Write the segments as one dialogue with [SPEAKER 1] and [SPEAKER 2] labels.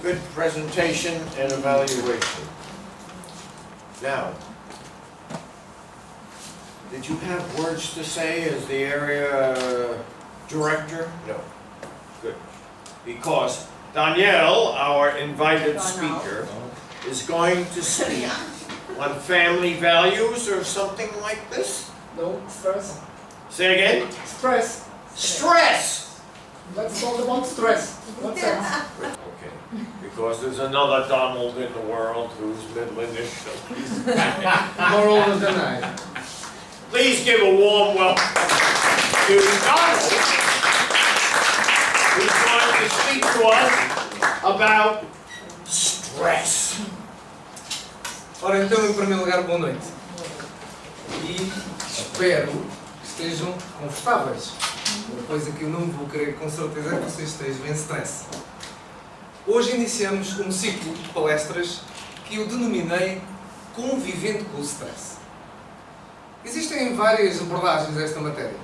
[SPEAKER 1] good presentation and evaluation. Now, did you have words to say as the area director? No. Good. Because Danielle, our invited speaker, is going to speak on family values or something like this?
[SPEAKER 2] No, stress.
[SPEAKER 1] Say again?
[SPEAKER 2] Stress.
[SPEAKER 1] Stress!
[SPEAKER 2] Let's talk about stress. What's that?
[SPEAKER 1] Okay. Because there's another Donald in the world who's middle-ish, so please.
[SPEAKER 2] More older than I.
[SPEAKER 1] Please give a warm welcome to Donald, who's going to speak to us about stress.
[SPEAKER 2] Ora, então, em primeiro lugar, boa noite. E espero que estejam confortáveis. Uma coisa que eu não vou querer com certeza é que vocês estejam em stress. Hoje iniciamos um ciclo de palestras que eu denominei Convivendo com o Stress. Existem várias abordagens a esta matéria.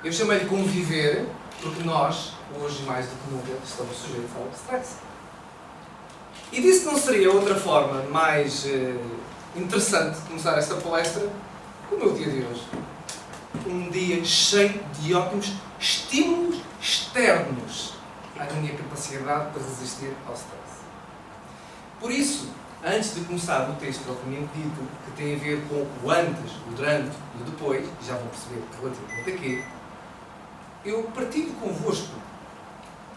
[SPEAKER 2] Eu chamei-lhe conviver porque nós, hoje mais do que nunca, estamos sujeitos ao stress. E disse que não seria outra forma mais interessante de começar esta palestra com o meu dia de hoje. Um dia cheio de ótimos estímulos externos à minha capacidade de resistir ao stress. Por isso, antes de começar o texto propriamente dito, que tem a ver com o antes, o durante e o depois, já vão perceber relativamente a quê, eu partilho convosco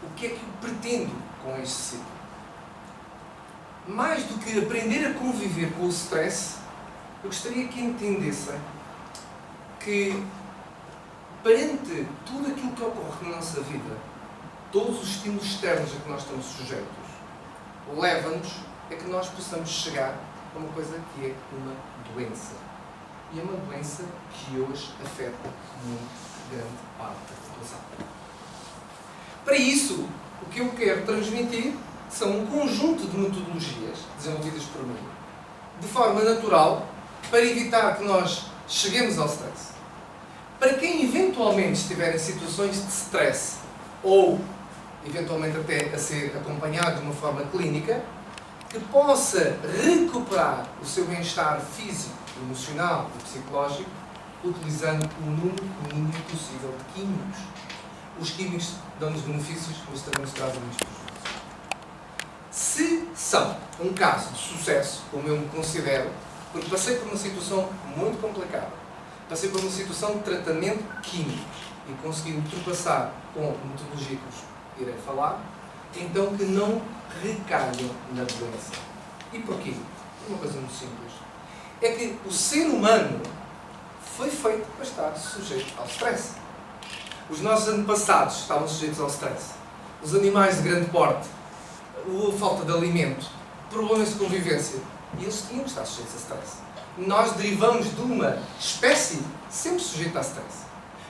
[SPEAKER 2] o que é que eu pretendo com este ciclo. Mais do que aprender a conviver com o stress, eu gostaria que entendessem que, perante tudo aquilo que ocorre na nossa vida, todos os estímulos externos a que nós estamos sujeitos, leva-nos a que nós possamos chegar a uma coisa que é uma doença. E é uma doença que hoje afeta muito grande parte da população. Para isso, o que eu quero transmitir são um conjunto de metodologias desenvolvidas por mim, de forma natural, para evitar que nós cheguemos ao stress. Para quem eventualmente estiver em situações de stress, ou eventualmente até a ser acompanhado de uma forma clínica, que possa recuperar o seu bem-estar físico, emocional e psicológico, utilizando o número mínimo possível de químicos. Os químicos dão-nos benefícios, mas também nos trazem muitos prejuízos. Se são um caso de sucesso, como eu me considero, porque passei por uma situação muito complicada, passei por uma situação de tratamento químico e consegui ultrapassar com a metodologia que vos irei falar, então que não recaiam na doença. E porquê? Uma coisa muito simples. É que o ser humano foi feito para estar sujeito ao stress. Os nossos antepassados estavam sujeitos ao stress. Os animais de grande porte, a falta de alimento, problemas de convivência, e eles tinham que estar sujeitos a stress. Nós derivamos de uma espécie sempre sujeita a stress.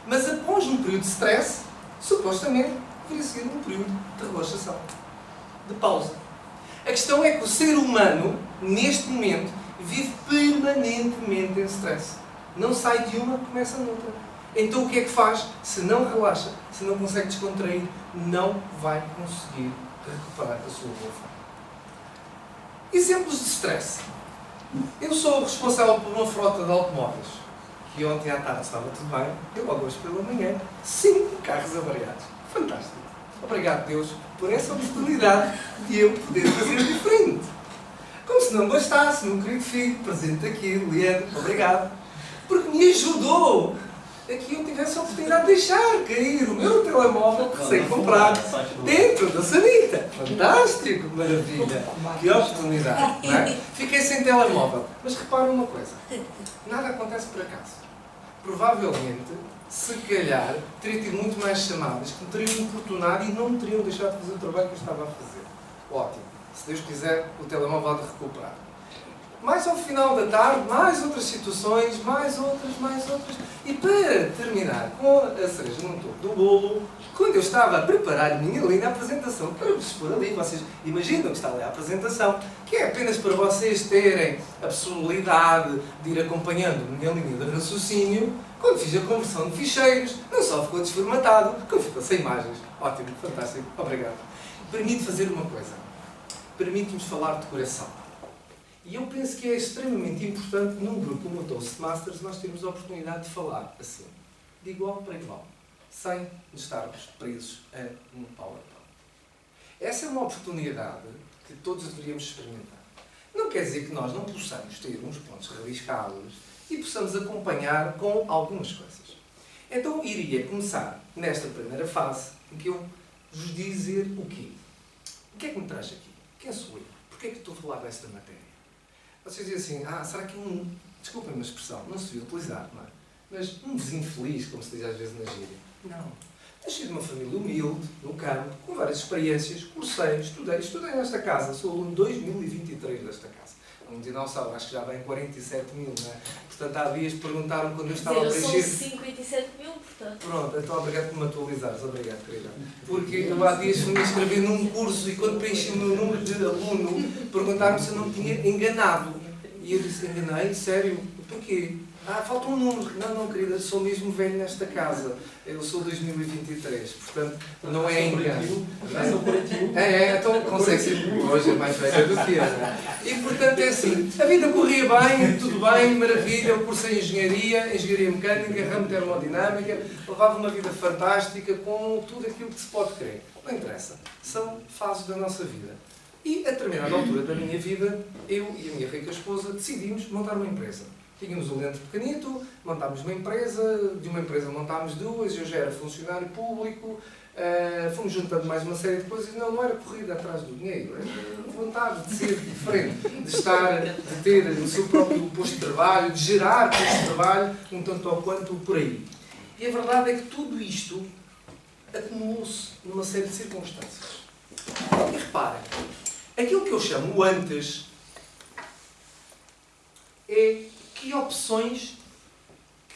[SPEAKER 2] Mas após um período de stress, supostamente, deveria seguir um período de relaxação, de pausa. A questão é que o ser humano, neste momento, vive permanentemente em stress. Não sai de uma, começa noutra. Então o que é que faz? Se não relaxa, se não consegue descontrair, não vai conseguir recuperar a sua boa forma. Exemplos de stress. Eu sou responsável por uma frota de automóveis, que ontem à tarde estava tudo bem, eu logo hoje pela manhã, 5 carros avariados. Fantástico. Obrigado, Deus, por essa oportunidade de eu poder fazer diferente. Como se não bastasse, meu querido filho, presente aqui, Leandro, obrigado, porque me ajudou a que eu tivesse a oportunidade de deixar cair o meu telemóvel recém-comprado dentro da sanita. Fantástico, maravilha, que oportunidade, não é? Fiquei sem telemóvel, mas reparem uma coisa, nada acontece por acaso. Provavelmente, se calhar, teria tido muito mais chamadas que me teriam importunado e não me teriam deixado de fazer o trabalho que eu estava a fazer. Ótimo. Se Deus quiser, o telemóvel há de recuperar. Mais ao final da tarde, mais outras situações, mais outras. E para terminar com a cereja no topo do bolo, quando eu estava a preparar a minha linda apresentação para vos expor ali, vocês imaginam que está ali a apresentação, que é apenas para vocês terem a possibilidade de ir acompanhando a minha linha de raciocínio, quando fiz a conversão de ficheiros, não só ficou desformatado, como ficou sem imagens. Ótimo, fantástico, obrigado. Permite fazer uma coisa. permite-nos falar de coração. E eu penso que é extremamente importante, num grupo como o Toastmasters, nós termos a oportunidade de falar assim, de igual para igual, sem estarmos presos a um PowerPoint. Essa é uma oportunidade que todos deveríamos experimentar. Não quer dizer que nós não possamos ter uns pontos rabiscados e possamos acompanhar com algumas coisas. Então, iria começar nesta primeira fase, em que eu vos dizer o quê? O que é que me traz aqui? Quem sou eu? Porquê é que estou a falar desta matéria? Vocês dizem assim, será que desculpem-me a expressão, não se devia utilizar, não é? Mas um vizinho feliz, como se diz às vezes na gíria. Não. Nasci de uma família humilde, no campo, com várias experiências, cursei, estudei nesta casa, sou aluno 2023 desta casa. Um dinossauro, acho que já vem 47 mil, não é? Portanto, há dias perguntaram quando eu estava a preencher...
[SPEAKER 3] Eu sou 57 mil, portanto...
[SPEAKER 2] Pronto, então obrigado por me atualizares, obrigado, querida. Porque eu há dias fui me inscrever num curso e quando preenchi o meu número de aluno, perguntaram-me se eu não me tinha enganado. E eu disse, enganei? Sério? Porquê? Falta um número. Não, querida, sou mesmo velho nesta casa. Eu sou 2023, portanto, não é engano. Então consegue ser hoje é mais velha do que eu. E portanto é assim, a vida corria bem, tudo bem, maravilha, eu cursei engenharia mecânica, ramo termodinâmica, levava uma vida fantástica com tudo aquilo que se pode crer. Não interessa, são fases da nossa vida. E a determinada altura da minha vida, eu e a minha rica esposa decidimos montar uma empresa. Tínhamos um dente pequenito, montámos uma empresa, de uma empresa montámos duas, eu já era funcionário público, fomos juntando mais uma série de coisas, não era corrida atrás do dinheiro, era vontade de ser diferente, de ter o seu próprio posto de trabalho, de gerar posto de trabalho, um tanto ou quanto por aí. E a verdade é que tudo isto acumulou-se numa série de circunstâncias. E reparem, aquilo que eu chamo o antes é que opções?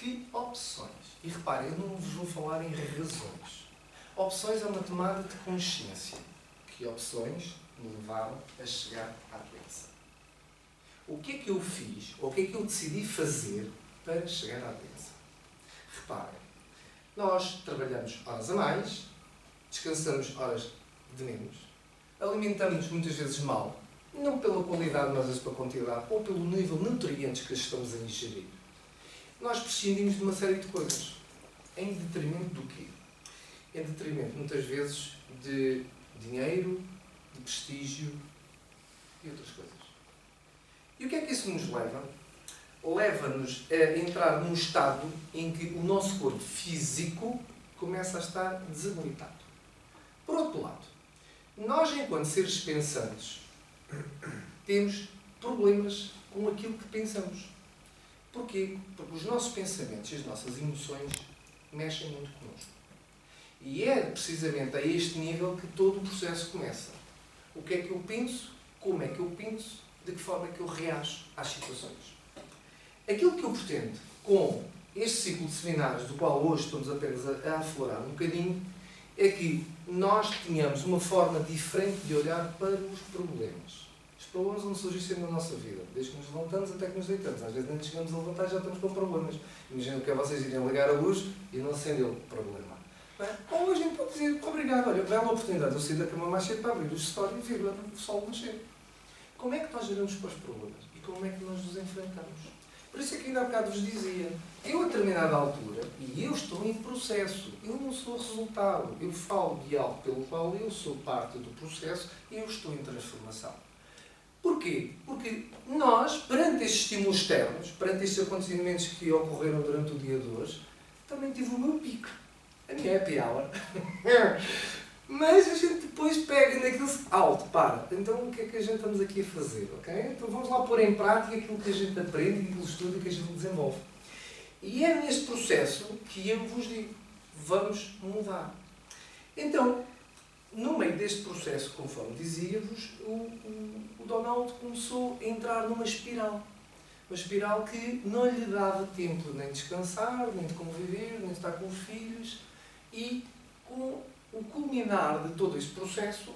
[SPEAKER 2] E reparem, eu não vos vou falar em razões. Opções é uma tomada de consciência. Que opções me levaram a chegar à doença? O que é que eu fiz, ou o que é que eu decidi fazer para chegar à doença? Reparem, nós trabalhamos horas a mais, descansamos horas de menos, alimentamos muitas vezes mal, não pela qualidade, mas às vezes pela quantidade, ou pelo nível de nutrientes que estamos a ingerir. Nós prescindimos de uma série de coisas. Em detrimento do quê? Em detrimento, muitas vezes, de dinheiro, de prestígio e outras coisas. E o que é que isso nos leva? Leva-nos a entrar num estado em que o nosso corpo físico começa a estar desabilitado. Por outro lado, nós, enquanto seres pensantes, temos problemas com aquilo que pensamos. Porquê? Porque os nossos pensamentos e as nossas emoções mexem muito connosco. E é precisamente a este nível que todo o processo começa. O que é que eu penso? Como é que eu penso? De que forma é que eu reajo às situações? Aquilo que eu pretendo com este ciclo de seminários, do qual hoje estamos apenas a aflorar um bocadinho, é que nós tenhamos uma forma diferente de olhar para os problemas. Os problemas vão surgir sempre na nossa vida, desde que nos levantamos até que nos deitamos. Às vezes nem nos chegamos a levantar e já estamos com problemas. Imagino que é vocês irem ligar a luz e não acender o problema. Ou a gente pode dizer, obrigado, olha, bela oportunidade de eu sair da cama mais cedo para abrir o gestório e vir o sol nascer. Como é que nós geramos para os problemas? E como é que nós os enfrentamos? Por isso é que ainda há bocado vos dizia, eu a determinada altura, e eu estou em processo, eu não sou resultado, eu falo de algo pelo qual eu sou parte do processo e eu estou em transformação. Porquê? Porque nós, perante estes estímulos externos, perante estes acontecimentos que ocorreram durante o dia de hoje, também tive o meu pico, a minha happy hour. Mas a gente depois pega naquilo alto, para. Então o que é que a gente estamos aqui a fazer? Okay? Então vamos lá pôr em prática aquilo que a gente aprende, aquilo que estuda e que a gente desenvolve. E é neste processo que eu vos digo, vamos mudar. Então, no meio deste processo, conforme dizia-vos, o Donald começou a entrar numa espiral. Uma espiral que não lhe dava tempo nem de descansar, nem de conviver, nem de estar com os filhos. E com o culminar de todo este processo,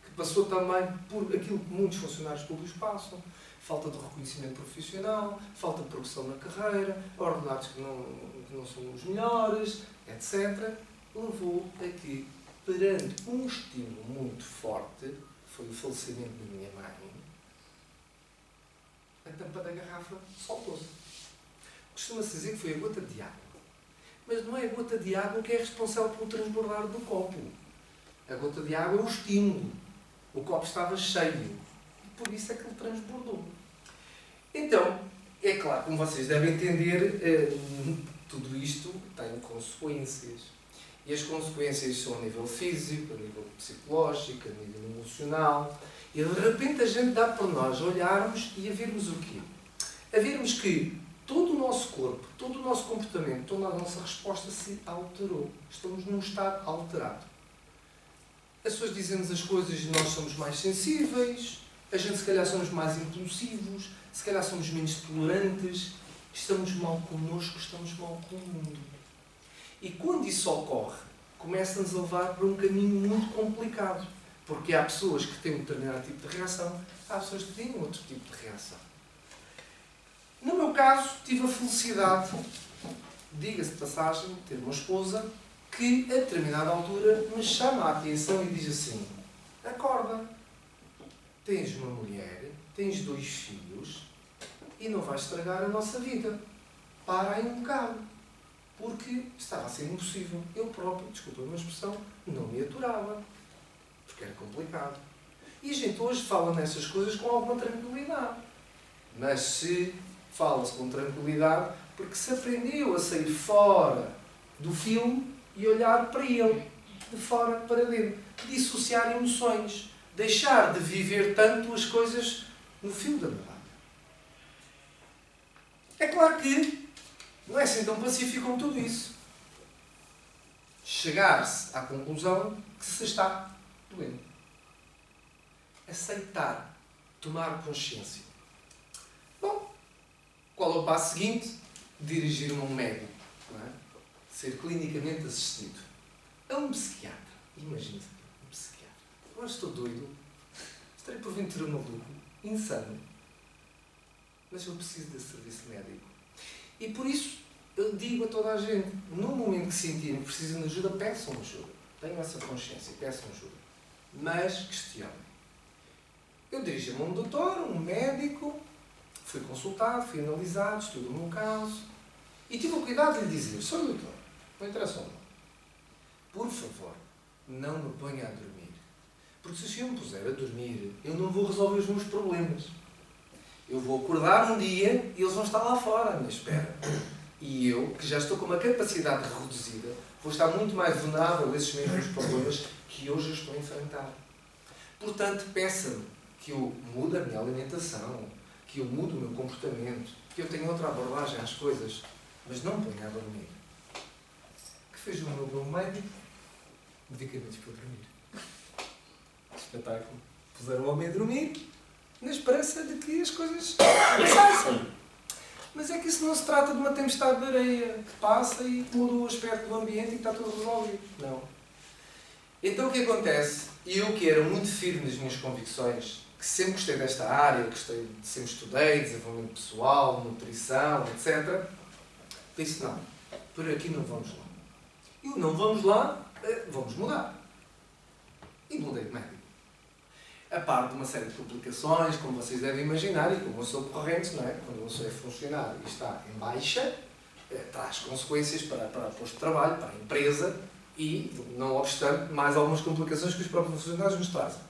[SPEAKER 2] que passou também por aquilo que muitos funcionários públicos passam, falta de reconhecimento profissional, falta de progressão na carreira, ordenados que não são os melhores, etc., levou a que, perante um estímulo muito forte, foi o falecimento da minha mãe, a tampa da garrafa soltou-se. Costuma-se dizer que foi a gota de água. Mas não é a gota de água que é responsável pelo transbordar do copo. A gota de água é o estímulo. O copo estava cheio. E por isso é que ele transbordou. Então, é claro, como vocês devem entender, tudo isto tem consequências. E as consequências são a nível físico, a nível psicológico, a nível emocional. E de repente a gente dá por nós olharmos e a vermos o quê? A vermos que todo o nosso corpo, todo o nosso comportamento, toda a nossa resposta se alterou. Estamos num estado alterado. As pessoas dizem-nos as coisas e nós somos mais sensíveis, a gente se calhar somos mais impulsivos, se calhar somos menos tolerantes, estamos mal connosco, estamos mal com o mundo. E quando isso ocorre, começa-nos a levar para um caminho muito complicado. Porque há pessoas que têm um determinado tipo de reação, há pessoas que têm outro tipo de reação. No meu caso, tive a felicidade, diga-se de passagem, de ter uma esposa que, a determinada altura, me chama a atenção e diz assim: acorda, tens uma mulher, tens 2 filhos e não vais estragar a nossa vida. Para aí um bocado. Porque estava a ser impossível. Eu próprio, desculpa a minha expressão, não me aturava. Porque era complicado. E a gente hoje fala nessas coisas com alguma tranquilidade. Mas se fala-se com tranquilidade porque se aprendeu a sair fora do filme e olhar para ele, de fora para dentro. Dissociar emoções. Deixar de viver tanto as coisas no fio da meada. É claro que não é assim tão pacífico como tudo isso. Chegar-se à conclusão que se está doendo. Aceitar. Tomar consciência. Bom, qual é o passo seguinte? Dirigir-me a um médico. Não é? Ser clinicamente assistido. A um psiquiatra. Imagina-se, um psiquiatra. Agora estou doido. Estarei porventura maluco. Insano. Mas eu preciso desse serviço médico. E por isso, eu digo a toda a gente, no momento que sentirem que precisam de ajuda, peçam ajuda. Tenham essa consciência, peçam ajuda. Mas questionem. Eu dirigi-me a um doutor, um médico, fui consultado, fui analisado, estudou o meu caso, e tive o cuidado de lhe dizer: sou doutor, não interessa ou não. Por favor, não me ponha a dormir. Porque se eu me puser a dormir, eu não vou resolver os meus problemas. Eu vou acordar um dia e eles vão estar lá fora à minha espera. E eu, que já estou com uma capacidade reduzida, vou estar muito mais vulnerável a esses mesmos problemas que hoje eu estou a enfrentar. Portanto, peça-me que eu mude a minha alimentação, que eu mude o meu comportamento, que eu tenha outra abordagem às coisas, mas não me ponha a dormir. Que fez o meu bom médico? Medicamentos para dormir. Espetáculo. Puseram o homem a dormir, na esperança de que as coisas passassem. Mas é que isso não se trata de uma tempestade de areia que passa e muda o aspecto do ambiente e que está tudo resolvido. Não. Então o que acontece? Eu, que era muito firme nas minhas convicções, que sempre gostei desta área, sempre estudei desenvolvimento pessoal, nutrição, etc., disse: não, por aqui não vamos lá. E o não vamos lá, vamos mudar. E mudei de médico. A par de uma série de complicações, como vocês devem imaginar, e como eu sou corrente, não é? Quando uma pessoa é funcionário e está em baixa, traz consequências para o posto de trabalho, para a empresa e, não obstante, mais algumas complicações que os próprios funcionários nos trazem.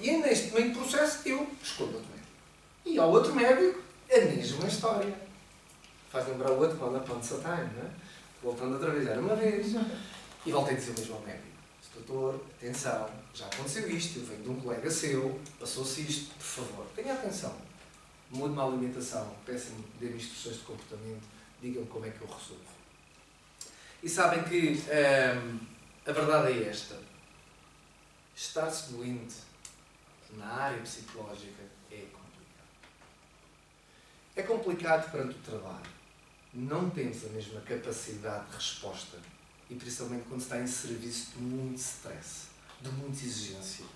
[SPEAKER 2] E é neste meio processo eu escolho outro médico. E ao outro médico, a mesma história. Faz lembrar o outro quando a Time, não é? Voltando a trabalhar uma vez. E voltei a dizer o mesmo ao médico: doutor, atenção, já aconteceu isto, eu venho de um colega seu, passou-se isto, por favor, tenha atenção. Mude-me a alimentação, peça-me, dê-me instruções de comportamento, digam-me como é que eu resolvo. E sabem que a verdade é esta: estar-se doente na área psicológica é complicado. É complicado perante o trabalho. Não temos a mesma capacidade de resposta. E principalmente quando se está em serviço de muito stress, de muita exigência.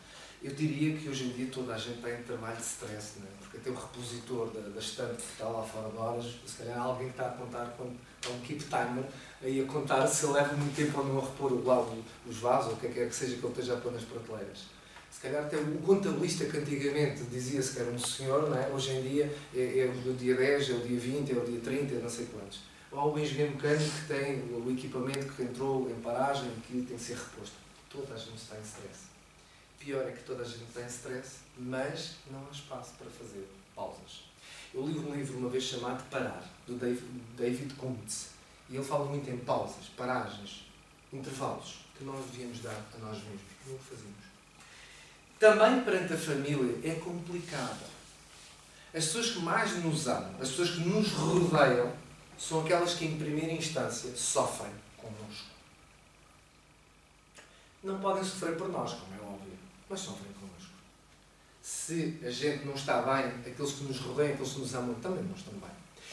[SPEAKER 2] Eu diria que hoje em dia toda a gente está em trabalho de stress, não é? Porque até o repositor da estante que está lá fora de horas, se calhar alguém que está a contar, quando é um keep timer, aí a contar se ele leva muito tempo ou não a repor lá os vasos, ou o que é que seja que ele esteja a pôr nas prateleiras. Se calhar até o contabilista que antigamente dizia-se que era um senhor, não é? Hoje em dia é o dia 10, é o dia 20, é o dia 30, não sei quantos. Ou o engenheiro mecânico que tem o equipamento que entrou em paragem e que tem que ser reposto. Toda a gente está em stress. Pior é que toda a gente está em stress, mas não há espaço para fazer pausas. Eu li um livro uma vez chamado Parar, do David Kuntz. E ele fala muito em pausas, paragens, intervalos que nós devíamos dar a nós mesmos. Não o fazemos. Também perante a família é complicado. As pessoas que mais nos amam, as pessoas que nos rodeiam, são aquelas que em primeira instância sofrem connosco. Não podem sofrer por nós, como é óbvio, mas sofrem connosco. Se a gente não está bem, aqueles que nos rodeiam, aqueles que nos amam, também não estão bem.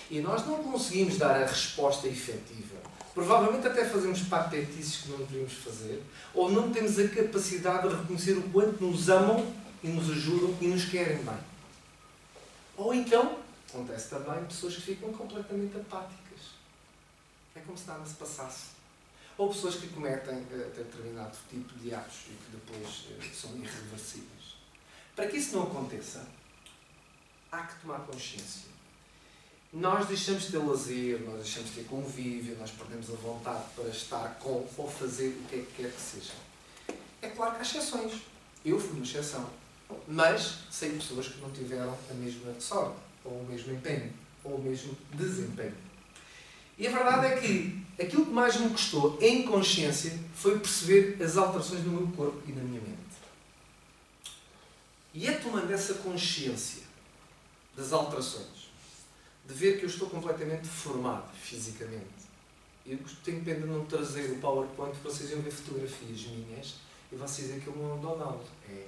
[SPEAKER 2] E nós não conseguimos dar a resposta efetiva. Provavelmente até fazemos patetices que não deveríamos fazer, ou não temos a capacidade de reconhecer o quanto nos amam e nos ajudam e nos querem bem. Ou então, acontece também pessoas que ficam completamente apáticas. É como se nada se passasse. Ou pessoas que cometem determinado tipo de atos e que depois são irreversíveis. Para que isso não aconteça, há que tomar consciência. Nós deixamos de ter lazer, nós deixamos de ter convívio, nós perdemos a vontade para estar com ou fazer o que é que quer que seja. É claro que há exceções. Eu fui uma exceção. Mas sei pessoas que não tiveram a mesma sorte, ou o mesmo empenho, ou o mesmo desempenho. E a verdade é que aquilo que mais me custou em consciência foi perceber as alterações no meu corpo e na minha mente. E é tomando essa consciência das alterações, de ver que eu estou completamente deformado fisicamente. Eu tenho pena de não trazer o PowerPoint para vocês verem fotografias minhas e vocês dizem que eu não é um Donald. É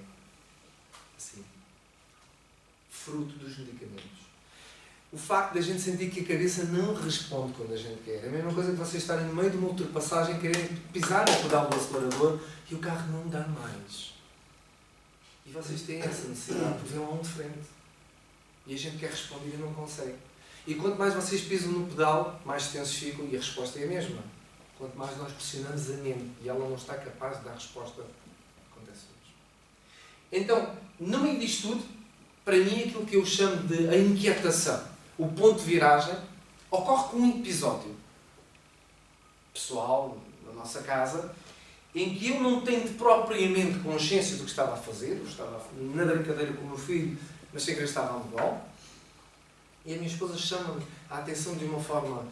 [SPEAKER 2] assim, fruto dos medicamentos. O facto de a gente sentir que a cabeça não responde quando a gente quer. É a mesma coisa que vocês estarem no meio de uma ultrapassagem, quererem pisar no pedal do acelerador e o carro não dá mais. E vocês têm essa necessidade de ver lá um de frente. E a gente quer responder e não consegue. E quanto mais vocês pisam no pedal, mais tensos ficam e a resposta é a mesma. Quanto mais nós pressionamos a mente e ela não está capaz de dar resposta, acontece isso. Então, no meio disto tudo, para mim, aquilo que eu chamo de a inquietação, o ponto de viragem, ocorre com um episódio pessoal, na nossa casa, em que eu não tenho propriamente consciência do que estava a fazer, eu estava na brincadeira com o meu filho, mas sem querer estava a handball, e a minha esposa chama-me a atenção de uma forma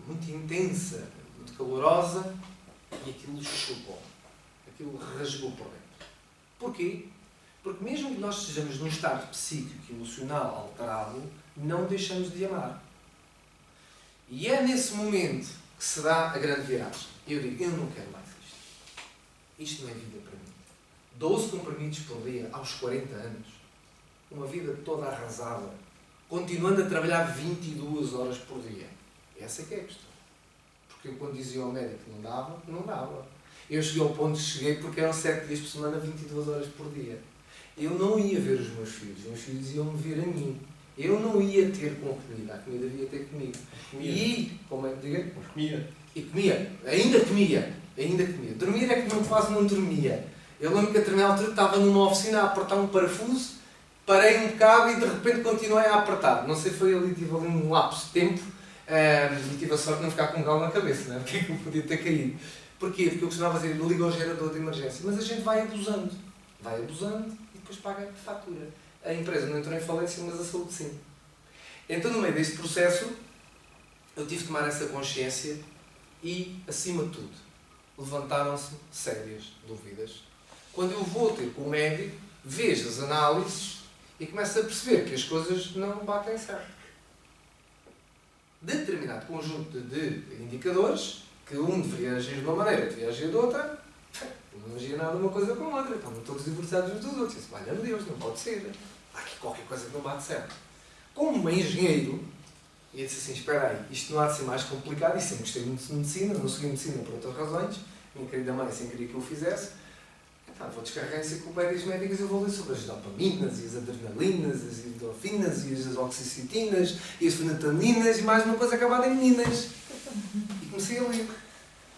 [SPEAKER 2] muito intensa, muito calorosa, e aquilo chocou, aquilo rasgou por dentro. Porquê? Porque mesmo que nós estejamos num estado psíquico e emocional alterado, não deixamos de amar. E é nesse momento que se dá a grande viragem. Eu digo, eu não quero mais isto. Isto não é vida para mim. 12 comprimidos por dia, aos 40 anos. Uma vida toda arrasada. Continuando a trabalhar 22 horas por dia. Essa é que é a questão. Porque eu, quando dizia ao médico que não dava, não dava. Eu cheguei ao ponto que cheguei porque eram 7 dias por semana, 22 horas por dia. Eu não ia ver os meus filhos iam-me ver a mim. Eu não ia ter com comida, a comida devia ter comigo. E, como é que diga?
[SPEAKER 1] Comia.
[SPEAKER 2] E comia, ainda comia. Dormir é que não quase não dormia. Eu lembro que a determinada altura estava numa oficina a apertar um parafuso, parei um bocado e de repente continuei a apertar. Não sei, foi ali, tive ali um lapso de tempo e tive a sorte de não ficar com um galo na cabeça, não é? Porque é que eu podia ter caído. Porquê? Porque eu costumava dizer, liga ao gerador de emergência. Mas a gente vai abusando e depois paga a fatura. A empresa não entrou em falência, mas a saúde sim. Então, no meio deste processo, eu tive de tomar essa consciência e, acima de tudo, levantaram-se sérias dúvidas. Quando eu vou ter com o médico, vejo as análises e começo a perceber que as coisas não batem certo. Determinado conjunto de indicadores, que um deveria agir de uma maneira, deveria agir de outra, não agia nada uma coisa com a outra, estavam todos divorciados uns dos outros. Eu disse, valha-me Deus, não pode ser. Há aqui qualquer coisa que não bate certo. Como engenheiro, eu disse assim, espera aí, isto não há de ser mais complicado, e sempre gostei muito de medicina, não segui medicina por outras razões, minha querida mãe sem querer que eu o fizesse, então, vou descarregar enciclopédias médicas e vou ler sobre as dopaminas, e as adrenalinas, as endorfinas, e as oxicitinas, e as fenetaminas, e mais uma coisa acabada em meninas. E comecei a ler.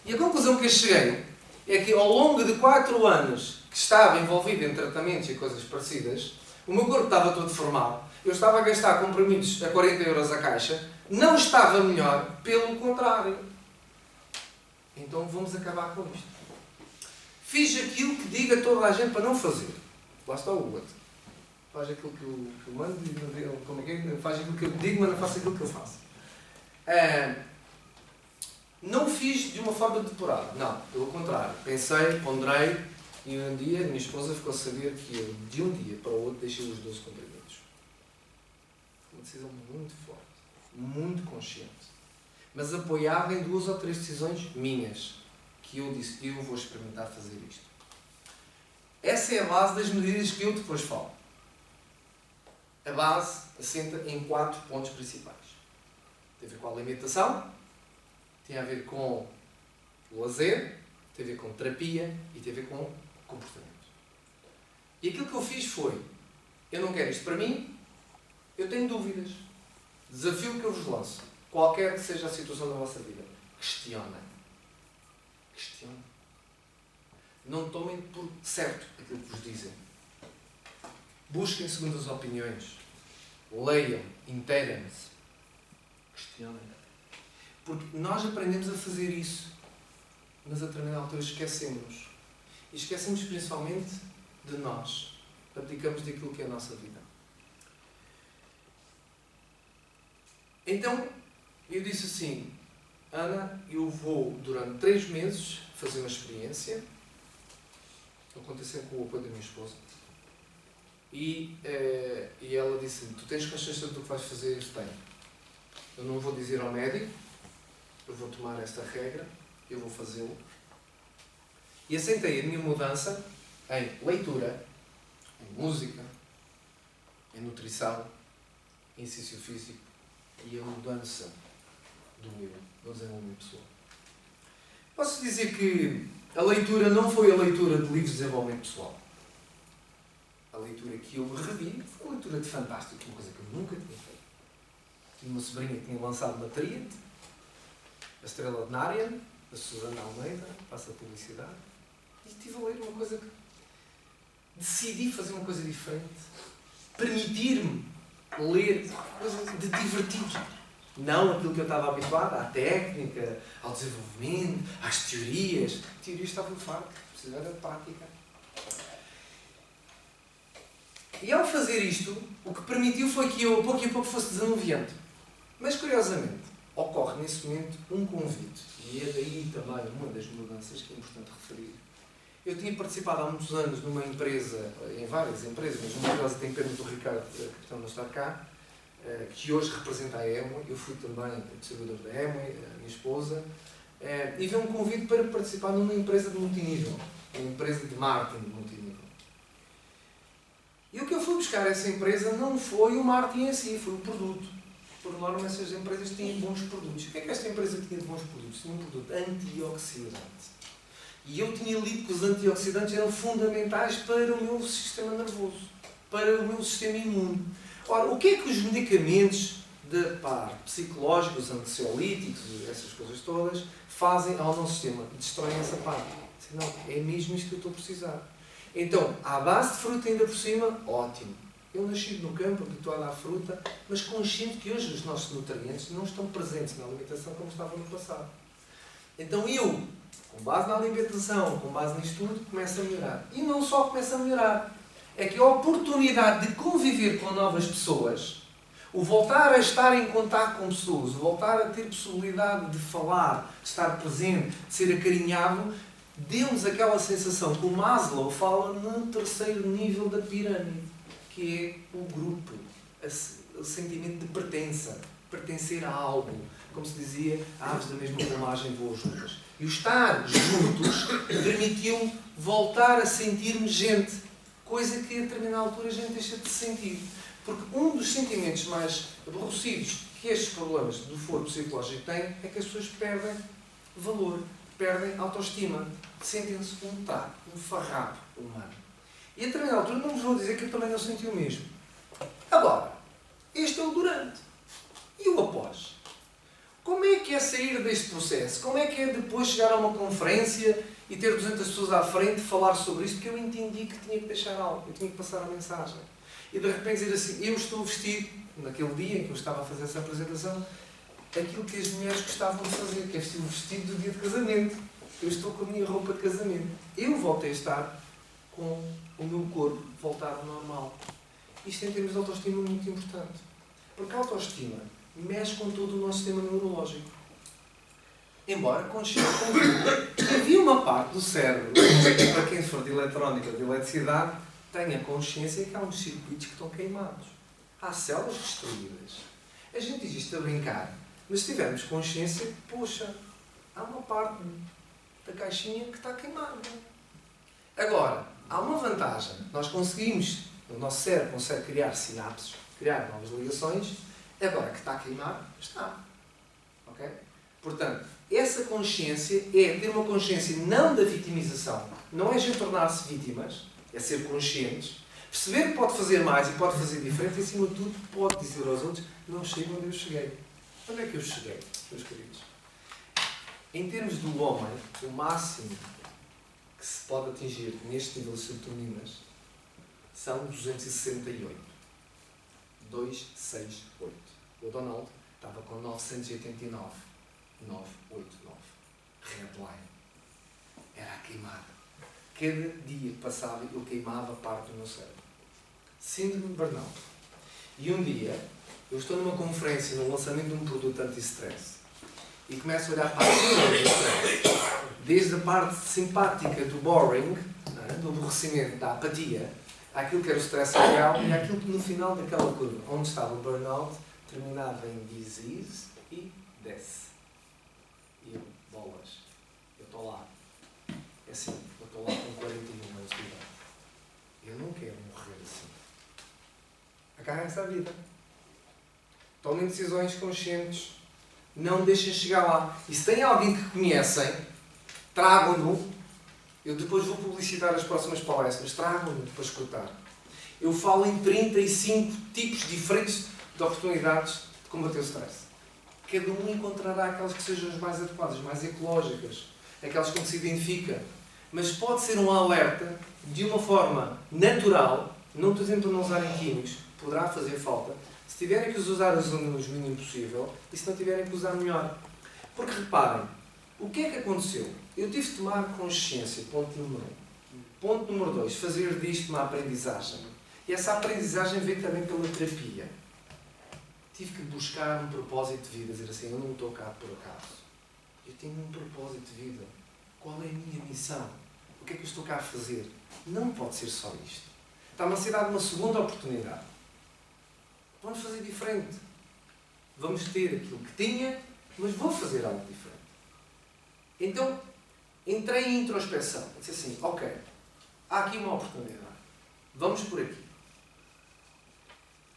[SPEAKER 2] E a conclusão que eu cheguei é que ao longo de 4 anos que estava envolvido em tratamentos e coisas parecidas, o meu corpo estava todo formal, eu estava a gastar comprimidos a 40 euros a caixa, não estava melhor, pelo contrário. Então vamos acabar com isto. Fiz aquilo que diga toda a gente para não fazer. Lá está o outro. Faz aquilo que eu mando e como é que é? Faz aquilo que eu digo, mas não faço aquilo que eu faço. Não fiz de uma forma depurada. Não, pelo contrário. Pensei, ponderei e um dia a minha esposa ficou a saber que eu, de um dia para o outro, deixei os 12 comprimidos. Foi uma decisão muito forte, muito consciente. Mas apoiada em 2 ou 3 decisões minhas, que eu disse, eu vou experimentar fazer isto. Essa é a base das medidas que eu depois falo. A base assenta em 4 pontos principais. Tem a ver com a alimentação, tem a ver com o lazer, tem a ver com terapia e tem a ver com comportamento. E aquilo que eu fiz foi, eu não quero isto para mim, eu tenho dúvidas. Desafio que eu vos lanço, qualquer que seja a situação da vossa vida, questionem. Questionem. Não tomem por certo aquilo que vos dizem. Busquem segundas opiniões. Leiam, inteirem-se. Questionem. Porque nós aprendemos a fazer isso, mas a determinada altura esquecemos. E esquecemos principalmente de nós. Abdicamos daquilo que é a nossa vida. Então, eu disse assim, Ana, eu vou durante 3 meses fazer uma experiência. Eu contei sempre com o apoio da minha esposa. E ela disse-me, tu tens consciência do que vais fazer este ano? Eu não vou dizer ao médico, eu vou tomar esta regra, eu vou fazê-lo. E assentei a minha mudança em leitura, em música, em nutrição, em exercício físico e a mudança do meu desenvolvimento pessoal. Posso dizer que a leitura não foi a leitura de livros de desenvolvimento pessoal. A leitura que eu revi foi uma leitura de fantástico, uma coisa que eu nunca tinha feito. Tinha uma sobrinha que tinha lançado uma tríade, A Estrela de Nárnia, da Susana Almeida, passa a publicidade, e estive a ler uma coisa que decidi fazer uma coisa diferente. Permitir-me ler coisas de divertido. Não aquilo que eu estava habituado, à técnica, ao desenvolvimento, às teorias. A teoria estava farto, precisava de prática. E ao fazer isto, o que permitiu foi que eu, a pouco e a pouco, fosse desanuviante. Mas, curiosamente, ocorre nesse momento um convite. E é daí também uma das mudanças que é importante referir. Eu tinha participado há muitos anos numa empresa, em várias empresas, mas numa delas tem pena do Ricardo, que não está cá, que hoje representa a Amway. Eu fui também distribuidor da Amway, a minha esposa, e veio um convite para participar numa empresa de multinível, uma empresa de marketing de multinível. E o que eu fui buscar a essa empresa não foi o marketing em si, foi o produto. Por norma, essas empresas tinham bons produtos. O que é que esta empresa tinha de bons produtos? Tinha um produto antioxidante. E eu tinha lido que os antioxidantes eram fundamentais para o meu sistema nervoso, para o meu sistema imune. Ora, o que é que os medicamentos da parte psicológica, os ansiolíticos, essas coisas todas, fazem ao nosso sistema? Destroem essa parte. Não, é mesmo isto que eu estou a precisar. Então, à base de fruta ainda por cima, ótimo. Eu nasci no campo, habituado à fruta, mas consciente que hoje os nossos nutrientes não estão presentes na alimentação como estavam no passado. Então eu, com base na alimentação, com base nisto tudo, começo a melhorar. E não só começo a melhorar, é que a oportunidade de conviver com novas pessoas, o voltar a estar em contato com pessoas, o voltar a ter possibilidade de falar, de estar presente, de ser acarinhado, deu-nos aquela sensação que o Maslow fala no 3º nível da pirâmide, que é o grupo, o sentimento de pertença, pertencer a algo. Como se dizia, aves da mesma plumagem voam juntas. E o estar juntos permitiu voltar a sentir-me gente, coisa que a determinada altura a gente deixa de sentir. Porque um dos sentimentos mais aborrecidos que estes problemas do foro psicológico têm é que as pessoas perdem valor, perdem autoestima, sentem-se um taco, um farrapo humano. E a determinada altura não vos vou dizer que eu também não senti o mesmo. Agora, este é o durante. E o após? Como é que é sair deste processo? Como é que é depois chegar a uma conferência e ter 200 pessoas à frente falar sobre isto, porque eu entendi que tinha que deixar algo, eu tinha que passar a mensagem. E de repente dizer assim, eu estou vestido, naquele dia em que eu estava a fazer essa apresentação, aquilo que as mulheres gostavam de fazer, que é vestir o vestido do dia de casamento. Eu estou com a minha roupa de casamento. Eu voltei a estar com o meu corpo voltado ao normal. Isto em termos de autoestima é muito importante. Porque a autoestima mexe com todo o nosso sistema neurológico. Embora, quando chega com havia uma parte do cérebro, para quem for de eletrónica ou de eletricidade, tenha consciência que há uns circuitos que estão queimados. Há células destruídas. A gente diz isto a brincar, mas se tivermos consciência, poxa, há uma parte da caixinha que está queimada. Agora, há uma vantagem. Nós conseguimos, o nosso cérebro consegue criar sinapses, criar novas ligações. Agora que está queimado, está. Ok? Portanto, essa consciência é ter uma consciência não da vitimização. Não é a gente tornar-se vítimas, é ser conscientes. Perceber que pode fazer mais e pode fazer diferente e, acima de tudo, pode dizer aos outros, não chego onde eu cheguei. Onde é que eu cheguei, meus queridos? Em termos do homem, o máximo que se pode atingir neste nível de serotoninas são 268. 268. O Donald estava com 989. 989. Redline. Era a queimada. Cada dia que passava eu queimava parte do meu cérebro. Síndrome de burnout. E um dia, eu estou numa conferência no lançamento de um produto anti-stress e começo a olhar para a síndrome do stress. Desde a parte simpática do boring, do aborrecimento, da apatia, àquilo que era o stress real e àquilo que no final daquela curva, onde estava o burnout, terminava em disease e death. E eu, bolas, eu estou lá. É assim, eu estou lá com 41 anos de idade. Eu não quero morrer assim. Agarrem-se à vida. Tomem decisões conscientes. Não deixem chegar lá. E se tem alguém que conhecem, tragam-no. Eu depois vou publicitar as próximas palestras. Tragam-no para escutar. Eu falo em 35 tipos diferentes de oportunidades de combater o stress. Cada um encontrará aquelas que sejam as mais adequadas, mais ecológicas, aquelas com que se identifica. Mas pode ser um alerta de uma forma natural, não estou dizendo para não usarem químicos, poderá fazer falta. Se tiverem que os usar, usem o mínimo possível, e se não tiverem que usar, melhor. Porque reparem, o que é que aconteceu? Eu tive de tomar consciência, ponto número 1. Ponto número 2, fazer disto uma aprendizagem. E essa aprendizagem veio também pela terapia. Tive que buscar um propósito de vida, dizer assim, eu não estou cá por acaso. Eu tenho um propósito de vida. Qual é a minha missão? O que é que eu estou cá a fazer? Não pode ser só isto. Está-me a ser dada uma segunda oportunidade. Vamos fazer diferente. Vamos ter aquilo que tinha, mas vou fazer algo diferente. Então, entrei em introspeção. Disse assim, ok, há aqui uma oportunidade. Vamos por aqui.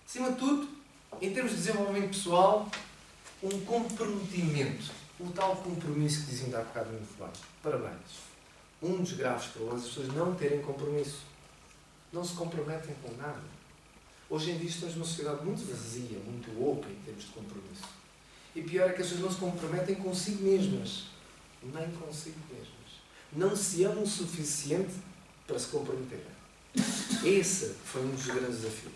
[SPEAKER 2] Acima de tudo, em termos de desenvolvimento pessoal, um comprometimento. O tal compromisso que diziam há bocado muito bem. Parabéns. Um dos graves problemas é as pessoas não terem compromisso. Não se comprometem com nada. Hoje em dia estamos numa sociedade muito vazia, muito oca em termos de compromisso. E pior é que as pessoas não se comprometem consigo mesmas. Nem consigo mesmas. Não se amam o suficiente para se comprometerem. Esse foi um dos grandes desafios.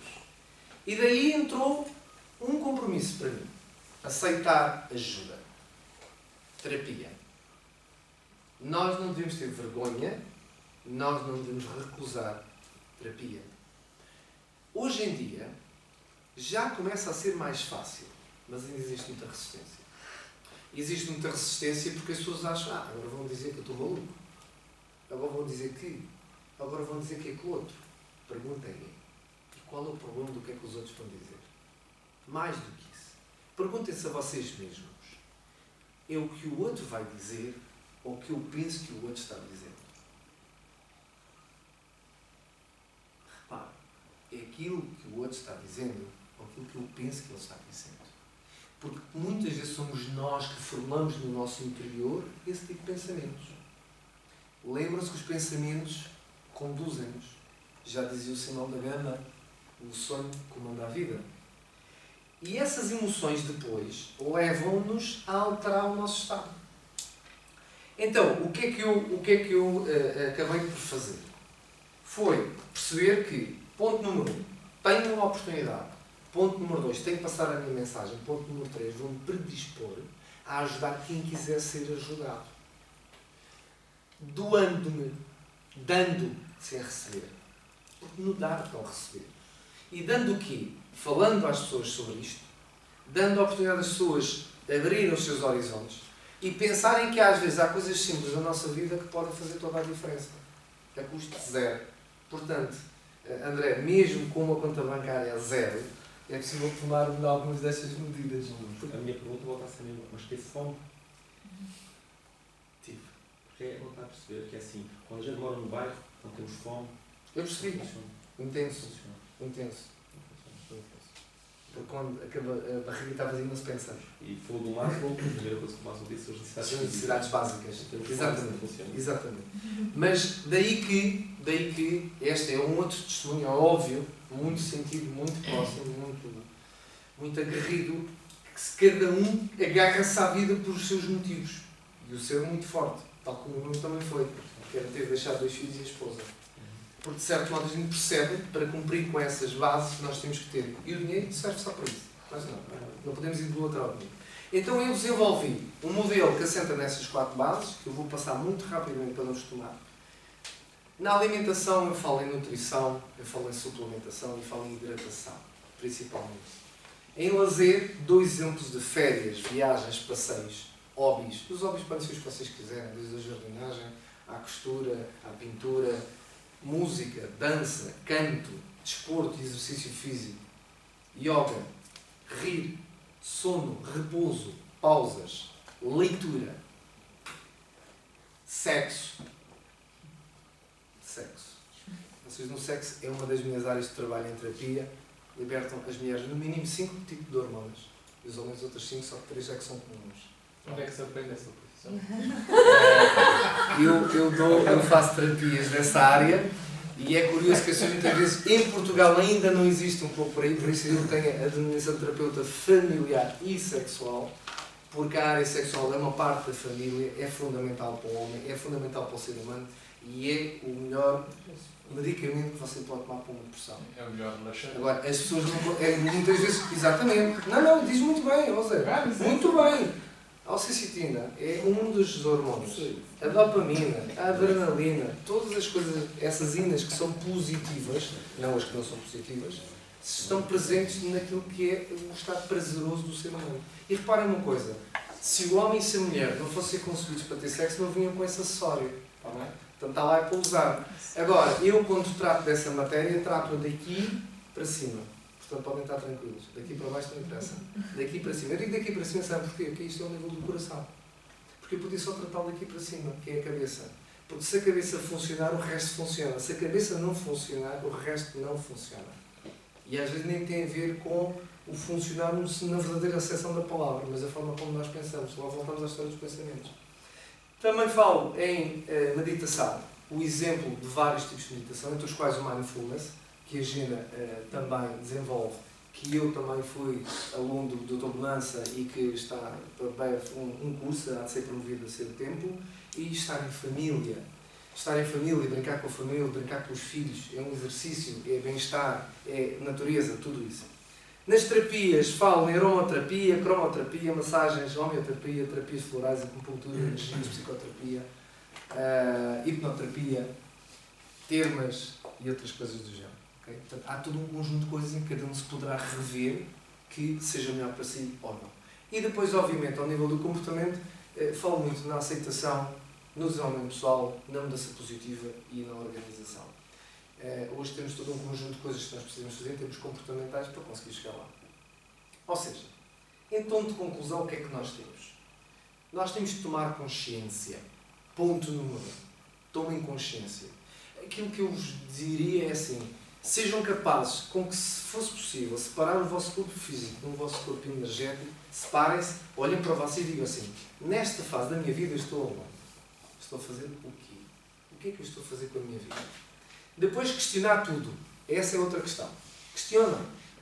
[SPEAKER 2] E daí entrou um compromisso para mim. Aceitar ajuda. Terapia. Nós não devemos ter vergonha, nós não devemos recusar terapia. Hoje em dia, já começa a ser mais fácil, mas ainda existe muita resistência. Existe muita resistência porque as pessoas acham, agora vão dizer que eu estou maluco, agora vão dizer que, agora vão dizer que é que o outro. Perguntem-me, e qual é o problema do que é que os outros vão dizer? Mais do que isso. Perguntem-se a vocês mesmos, é o que o outro vai dizer ou o que eu penso que o outro está dizendo? Repare, é aquilo que o outro está dizendo ou aquilo que eu penso que ele está dizendo? Porque muitas vezes somos nós que formamos no nosso interior esse tipo de pensamentos. Lembram-se que os pensamentos conduzem-nos. Já dizia o Simão da Gama, o sonho comanda a vida. E essas emoções depois levam-nos a alterar o nosso estado. Então, o que é que eu acabei por fazer? Foi perceber que, ponto número 1, tenho uma oportunidade. Ponto número 2, tenho que passar a minha mensagem. Ponto número 3, vou-me predispor a ajudar quem quiser ser ajudado. Doando-me, dando sem receber. Porque no dar estão a receber. E dando o quê? Falando às pessoas sobre isto, dando a oportunidade às pessoas abrirem os seus horizontes e pensarem que às vezes há coisas simples na nossa vida que podem fazer toda a diferença. A custo zero. Portanto, André, mesmo com uma conta bancária a zero, é possível tomar algumas destas medidas.
[SPEAKER 4] A minha pergunta volta a ser a mesma, mas teve fome?
[SPEAKER 2] Tive.
[SPEAKER 4] Porque é não está a perceber que é assim, quando a gente mora no bairro, não temos fome.
[SPEAKER 2] Eu percebi. Intenso.
[SPEAKER 4] Funciona.
[SPEAKER 2] Intenso. Porque quando a barriga está vazia não se pensa.
[SPEAKER 4] E falou do Maslow, a primeira coisa que o Maslow disse, as
[SPEAKER 2] Necessidades básicas.
[SPEAKER 4] Exatamente.
[SPEAKER 2] Exatamente. Mas daí que este é um outro testemunho, é óbvio, muito sentido, muito próximo, muito aguerrido, que se cada um agarra-se à vida por seus motivos. E o seu é muito forte, tal como o meu também foi, que era ter deixado 2 filhos e a esposa. Porque de certo modo a gente percebe que para cumprir com essas bases nós temos que ter. E o dinheiro serve só para isso. Mas não podemos ir do outro lado. Então eu desenvolvi um modelo que assenta nessas 4 bases, que eu vou passar muito rapidamente para não vos tomar. Na alimentação eu falo em nutrição, eu falo em suplementação e falo em hidratação, principalmente. Em lazer, 2 exemplos de férias, viagens, passeios, hobbies. Os hobbies podem ser os que vocês quiserem, desde a jardinagem, à costura, à pintura, música, dança, canto, desporto e exercício físico, yoga, rir, sono, repouso, pausas, leitura, sexo. Vocês no sexo é uma das minhas áreas de trabalho em terapia. Libertam as mulheres no mínimo 5 tipos de hormonas. E os homens outros 5, só que 3 é que são comuns.
[SPEAKER 4] Onde é que se aprende essa profissão?
[SPEAKER 2] Eu faço terapias nessa área e é curioso que as pessoas muitas vezes em Portugal ainda não existe um pouco por aí, por isso eu tenho a denominação de terapeuta familiar e sexual, porque a área sexual é uma parte da família, é fundamental para o homem, é fundamental para o ser humano e é o melhor medicamento que você pode tomar para uma depressão.
[SPEAKER 5] É o melhor relaxante.
[SPEAKER 2] Agora, as pessoas muitas vezes, exatamente, não, diz muito bem, José, muito bem. A ocicitina é um dos hormônios. A dopamina, a adrenalina, todas as coisas, essas inas que são positivas, não as que não são positivas, estão presentes naquilo que é o estado prazeroso do ser humano. E reparem uma coisa, se o homem e se a mulher não fossem concebidos para ter sexo, não vinham com esse acessório. Está bem? Portanto, está lá para usar. Agora, eu quando trato dessa matéria, trato daqui para cima. Portanto, podem estar tranquilos. Daqui para baixo não interessa. Daqui para cima. Eu digo daqui para cima, sabe porquê? Porque isto é o nível do coração. Porque eu podia só tratá-lo daqui para cima, que é a cabeça. Porque se a cabeça funcionar, o resto funciona. Se a cabeça não funcionar, o resto não funciona. E às vezes nem tem a ver com o funcionar na verdadeira acessão da palavra, mas a forma como nós pensamos. Lá voltamos à história dos pensamentos. Também falo em meditação. O exemplo de vários tipos de meditação, entre os quais o Mindfulness, que a Gina também desenvolve, que eu também fui aluno do Dr. Bonança e que está para um curso a ser promovido a ser tempo, e estar em família. Estar em família, brincar com a família, brincar com os filhos, é um exercício, é bem-estar, é natureza, tudo isso. Nas terapias falo em aromaterapia, cromoterapia, massagens, homeoterapia, terapias florais, acupuntura, energias, psicoterapia, hipnoterapia, termas e outras coisas do género. Okay? Portanto, há todo um conjunto de coisas em que cada um se poderá rever que seja melhor para si ou não. E depois, obviamente, ao nível do comportamento, falo muito na aceitação, no desenvolvimento pessoal, na mudança positiva e na organização. Hoje temos todo um conjunto de coisas que nós precisamos fazer em termos comportamentais para conseguir chegar lá. Ou seja, em tom de conclusão, o que é que nós temos? Nós temos que tomar consciência. Ponto número 1. Tomem consciência. Aquilo que eu vos diria é assim, sejam capazes, com que se fosse possível, separar o vosso corpo físico do vosso corpo energético, separem-se, olhem para vocês e digam assim, nesta fase da minha vida eu estou aonde? Estou a fazer o quê? O que é que eu estou a fazer com a minha vida? Depois questionar tudo. Essa é outra questão. Questionem.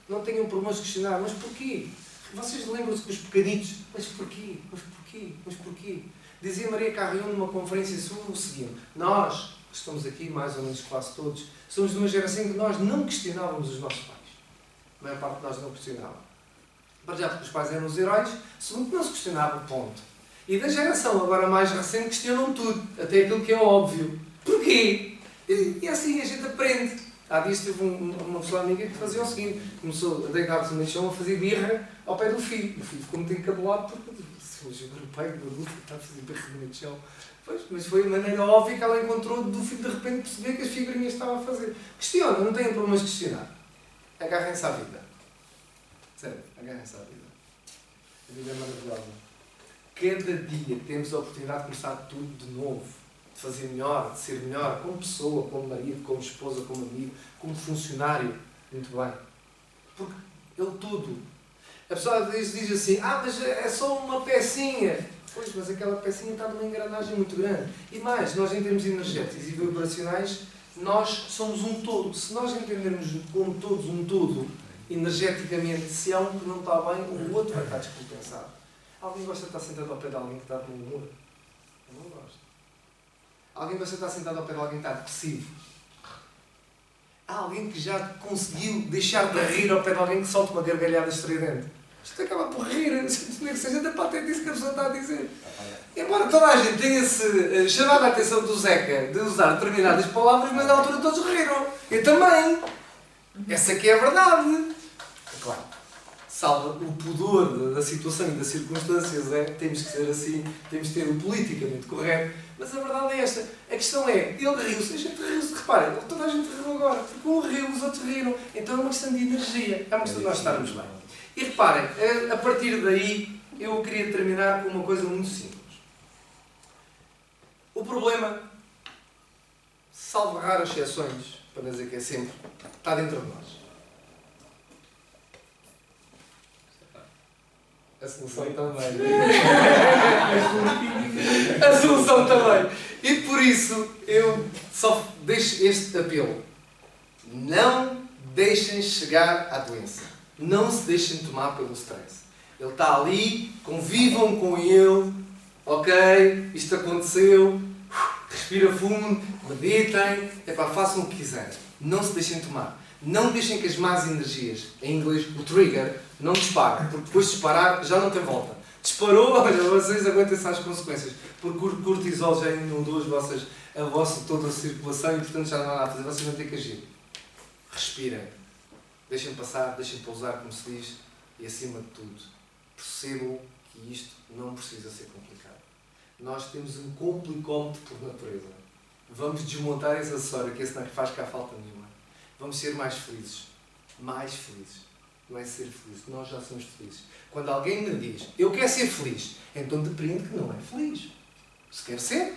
[SPEAKER 2] Não tenham problemas de questionar. Mas porquê? Vocês lembram-se dos pequenitos? Mas porquê? Mas porquê? Mas porquê? Dizia Maria Carrion numa conferência sobre o seguinte: nós, que estamos aqui, mais ou menos quase todos, somos de uma geração em que nós não questionávamos os nossos pais. A maior parte de nós não questionava. Para já porque os pais eram os heróis, segundo que não se questionava, ponto. E da geração agora mais recente questionam tudo, até aquilo que é óbvio. Porquê? E assim a gente aprende. Há dias tive uma pessoa amiga que fazia o seguinte: começou a deitar-se no chão a fazer birra ao pé do filho. O filho ficou muito encabulado porque o pai do adulto está a fazer birra no chão. Pois, mas foi a maneira óbvia que ela encontrou do filho de repente perceber que as figurinhas estavam a fazer. Questiona, não tenham problemas de questionar. Agarrem-se à vida. Sério, agarrem-se à vida. A vida é maravilhosa. Cada dia temos a oportunidade de começar tudo de novo. De fazer melhor, de ser melhor, como pessoa, como marido, como esposa, como amigo, como funcionário. Muito bem. Porque ele tudo. A pessoa diz assim: mas é só uma pecinha. Pois, mas aquela pecinha está numa engrenagem muito grande. E mais, nós em termos energéticos e vibracionais, nós somos um todo. Se nós entendermos como todos um todo, energeticamente, se há um que não está bem, o outro vai estar descompensado. Alguém gosta de estar sentado ao pé de alguém que está de mau humor? Eu não gosto. Alguém gosta de estar sentado ao pé de alguém que está depressivo? Há alguém que já conseguiu deixar de rir ao pé de alguém que solta uma gargalhada estridente? Isto acaba por rir, nem que seja da patetice que a pessoa está a dizer. Embora toda a gente tenha-se chamado a atenção do Zeca de usar determinadas palavras, mas na altura todos riram. Eu também. Essa aqui é a verdade. Claro, salva o pudor da situação e das circunstâncias, temos que ser assim, temos que ter o politicamente correto, mas a verdade é esta. A questão é, ele riu-se, a gente riu-se, reparem, toda a gente riu agora, porque um riu, os outros riram, então é uma questão de energia, é uma questão de nós estarmos bem. E reparem, a partir daí, eu queria terminar com uma coisa muito simples. O problema, salvo raras exceções, para não dizer que é sempre, está dentro de nós. A solução também. A solução também. E por isso eu só deixo este apelo. Não deixem chegar à doença. Não se deixem tomar pelo stress. Ele está ali, convivam com ele. Ok, isto aconteceu. Respira fundo, meditem. Façam o que quiserem. Não se deixem tomar. Não deixem que as más energias, em inglês o trigger, não disparem, porque depois de disparar já não tem volta. Disparou, olha, vocês aguentem-se às consequências, porque o cortisol já inundou a vossa toda a circulação e portanto já não há nada a fazer, vocês vão ter que agir. Respirem, deixem passar, deixem pousar, como se diz, e acima de tudo, percebam que isto não precisa ser complicado. Nós temos um complicómetro por natureza. Vamos desmontar esse acessório, que esse não faz cá falta nenhuma. Vamos ser mais felizes. Mais felizes. Não é ser feliz. Nós já somos felizes. Quando alguém me diz, eu quero ser feliz, então depreendo que não é feliz. Se quer ser,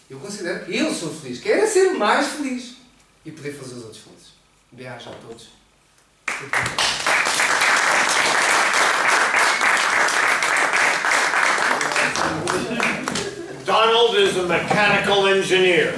[SPEAKER 2] eu considero que eu sou feliz. Quero ser mais feliz. E poder fazer os outros felizes. Bem-aja a todos.
[SPEAKER 1] Donald is a mechanical engineer.